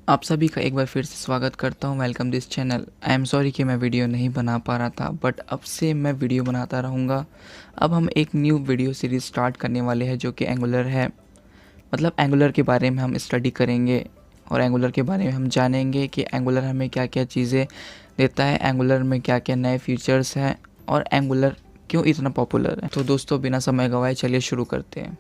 आप सभी का एक बार फिर से स्वागत करता हूं। Welcome this channel. I am sorry कि मैं वीडियो नहीं बना पा रहा था, बट अब से मैं वीडियो बनाता रहूँगा। अब हम एक न्यू वीडियो सीरीज़ स्टार्ट करने वाले हैं जो कि एंगुलर है। मतलब एंगुलर के बारे में हम स्टडी करेंगे और एंगुलर के बारे में हम जानेंगे कि एंगुलर हमें क्या क्या चीज़ें देता है, एंगुलर में क्या क्या नए फीचर्स हैं और एंगुलर क्यों इतना पॉपुलर है। तो दोस्तों, बिना समय गंवाए चलिए शुरू करते हैं।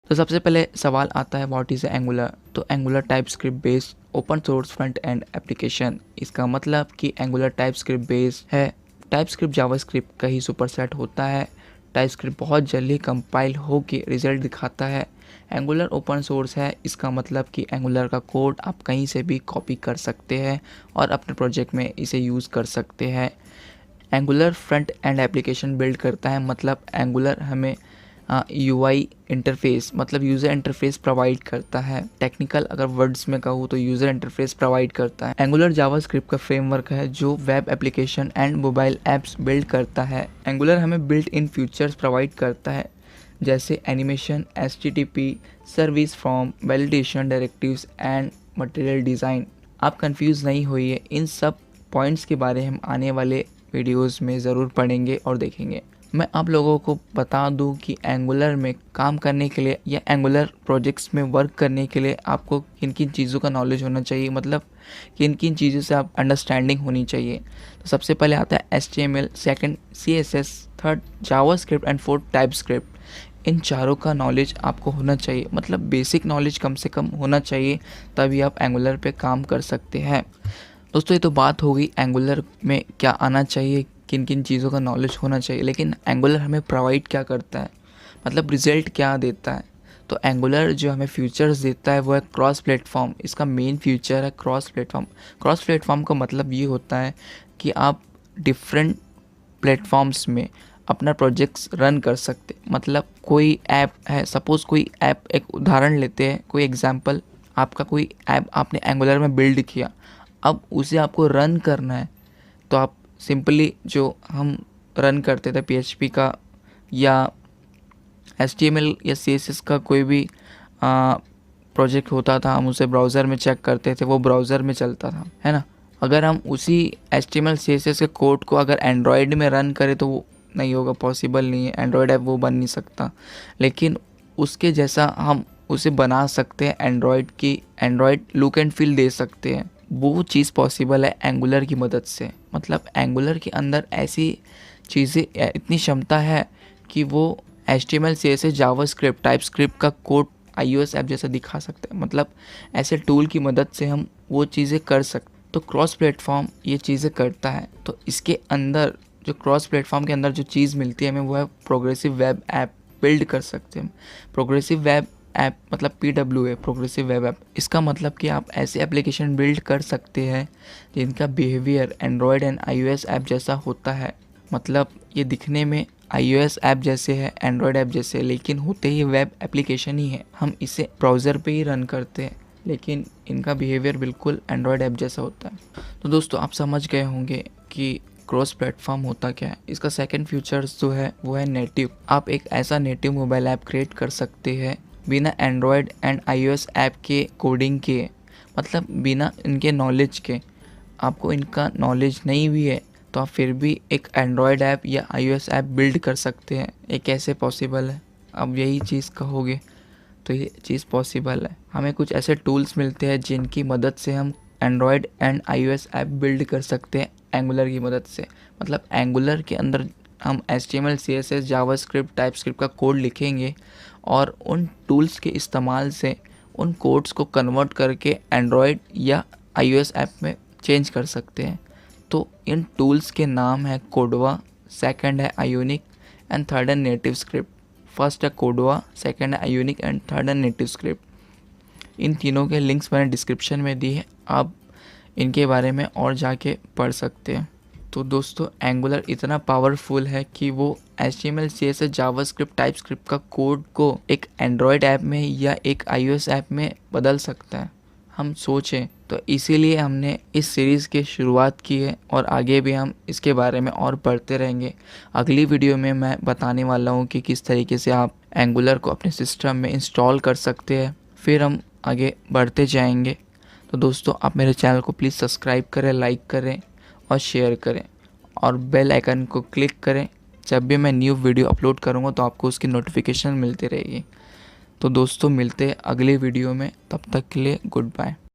तो सबसे पहले सवाल आता है, व्हाट इज़ एंगुलर। तो angular TypeScript based open source front end application. इसका मतलब कि एंगुलर टाइपस्क्रिप्ट बेस्ड है। टाइपस्क्रिप्ट जावास्क्रिप्ट का ही सुपरसेट होता है। टाइपस्क्रिप्ट बहुत जल्दी कंपाइल होकर रिजल्ट दिखाता है। एंगुलर ओपन सोर्स है, इसका मतलब कि एंगुलर का कोड आप कहीं से भी कॉपी कर सकते हैं और अपने प्रोजेक्ट में इसे यूज़ कर सकते हैं। Angular front end application build करता है, मतलब एंगुलर हमें यूआई इंटरफेस मतलब यूज़र इंटरफेस प्रोवाइड करता है। टेक्निकल अगर वर्ड्स में कहूँ तो यूज़र इंटरफेस प्रोवाइड करता है। एंगुलर जावास्क्रिप्ट का फ्रेमवर्क है जो web application and mobile apps build करता है। एंगुलर हमें बिल्ट इन फीचर्स प्रोवाइड करता है, जैसे animation, HTTP, service form, validation, directives and material design. आप कंफ्यूज नहीं होइए, इन सब पॉइंट्स के बारे हम आने वाले वीडियोस में ज़रूर पढ़ेंगे और देखेंगे। मैं आप लोगों को बता दूं कि एंगुलर में काम करने के लिए या एंगुलर प्रोजेक्ट्स में वर्क करने के लिए आपको किन किन चीज़ों का नॉलेज होना चाहिए, मतलब किन किन चीज़ों से आप अंडरस्टैंडिंग होनी चाहिए। तो सबसे पहले आता है HTML, second CSS, third JavaScript and fourth TypeScript. इन चारों का नॉलेज आपको होना चाहिए, मतलब बेसिक नॉलेज कम से कम होना चाहिए, तभी आप एंगुलर पे काम कर सकते हैं। दोस्तों, ये तो बात हो गई एंगुलर में क्या आना चाहिए, किन किन चीज़ों का नॉलेज होना चाहिए। लेकिन एंगुलर हमें प्रोवाइड क्या करता है, मतलब रिज़ल्ट क्या देता है। तो एंगुलर जो हमें फीचर्स देता है वो है क्रॉस प्लेटफॉर्म। इसका मेन फीचर है क्रॉस प्लेटफॉर्म। क्रॉस प्लेटफॉर्म का मतलब ये होता है कि आप डिफरेंट प्लेटफॉर्म्स में अपना प्रोजेक्ट्स रन कर सकते। मतलब कोई ऐप है, सपोज़ कोई ऐप, एक उदाहरण लेते हैं, कोई एग्जांपल, आपका कोई ऐप आपने एंगुलर में बिल्ड किया, अब उसे आपको रन करना है। तो आप सिंपली जो हम रन करते थे PHP का या HTML या CSS का कोई भी प्रोजेक्ट होता था, हम उसे ब्राउज़र में चेक करते थे, वो ब्राउज़र में चलता था, है ना। अगर हम उसी HTML CSS के कोड को अगर एंड्रॉयड में रन करें तो वो नहीं होगा, पॉसिबल नहीं है, एंड्रॉयड ऐप वो बन नहीं सकता। लेकिन उसके जैसा हम उसे बना सकते हैं, एंड्रॉयड लुक एंड फील दे सकते हैं। वो चीज़ पॉसिबल है एंगुलर की मदद से। मतलब एंगुलर के अंदर ऐसी चीज़ें, इतनी क्षमता है कि वो HTML CSS जावास्क्रिप्ट टाइपस्क्रिप्ट का कोड iOS ऐप जैसा दिखा सकते हैं। मतलब ऐसे टूल की मदद से हम वो चीज़ें कर सकते। तो क्रॉस प्लेटफॉर्म ये चीज़ें करता है। तो इसके अंदर जो क्रॉस प्लेटफॉर्म के अंदर जो चीज़ मिलती है हमें, वो है प्रोग्रेसिव वेब ऐप बिल्ड कर सकते हैं। प्रोग्रेसिव वेब ऐप मतलब PWA, प्रोग्रेसिव वेब ऐप। इसका मतलब कि आप ऐसे एप्लीकेशन बिल्ड कर सकते हैं जिनका behaviour Android and iOS app जैसा होता है। मतलब ये दिखने में iOS ऐप जैसे है, एंड्रॉयड ऐप जैसे है, लेकिन होते ही वेब एप्लीकेशन ही है। हम इसे ब्राउज़र पे ही रन करते हैं, लेकिन इनका बिहेवियर बिल्कुल एंड्रॉयड ऐप जैसा होता है। तो दोस्तों, आप समझ गए होंगे कि क्रॉस प्लेटफॉर्म होता क्या है। इसका सेकंड फीचर्स जो है वो है नेटिव। आप एक ऐसा नेटिव मोबाइल ऐप क्रिएट कर सकते हैं बिना एंड्रॉयड एंड iOS ऐप के कोडिंग के, मतलब बिना इनके नॉलेज के। आपको इनका नॉलेज नहीं भी है तो आप फिर भी एक एंड्रॉयड ऐप या iOS ऐप बिल्ड कर सकते हैं। ये कैसे पॉसिबल है, अब यही चीज़ कहोगे, तो ये चीज़ पॉसिबल है। हमें कुछ ऐसे टूल्स मिलते हैं जिनकी मदद से हम Android and iOS app build कर सकते हैं एंगुलर की मदद से। मतलब एंगुलर के अंदर हम HTML CSS जावास्क्रिप्ट टाइपस्क्रिप्ट का कोड लिखेंगे और उन टूल्स के इस्तेमाल से उन कोड्स को कन्वर्ट करके एंड्रॉयड या iOS ऐप में चेंज कर सकते हैं। तो इन टूल्स के नाम है कोडवा, सेकंड है आयोनिक एंड थर्ड है नेटिव स्क्रिप्ट। फर्स्ट है कोडवा, सेकंड है आयोनिक एंड थर्ड है नेटिव स्क्रिप्ट। इन तीनों के लिंक्स मैंने डिस्क्रिप्शन में दी है, आप इनके बारे में और जाके पढ़ सकते हैं। तो दोस्तों, एंगुलर इतना पावरफुल है कि वो HTML CSS जावास्क्रिप्ट टाइपस्क्रिप्ट का कोड को एक एंड्रॉयड ऐप में या एक iOS ऐप में बदल सकता है। हम सोचें तो इसीलिए हमने इस सीरीज़ की शुरुआत की है और आगे भी हम इसके बारे में और पढ़ते रहेंगे। अगली वीडियो में मैं बताने वाला हूँ कि किस तरीके से आप एंगुलर को अपने सिस्टम में इंस्टॉल कर सकते हैं। फिर हम आगे बढ़ते जाएंगे। तो दोस्तों, आप मेरे चैनल को प्लीज़ सब्सक्राइब करें, लाइक करें और शेयर करें और बेल आइकन को क्लिक करें। जब भी मैं न्यू वीडियो अपलोड करूँगा तो आपको उसकी नोटिफिकेशन मिलती रहेगी। तो दोस्तों, मिलते हैं अगले वीडियो में। तब तक के लिए गुड बाय।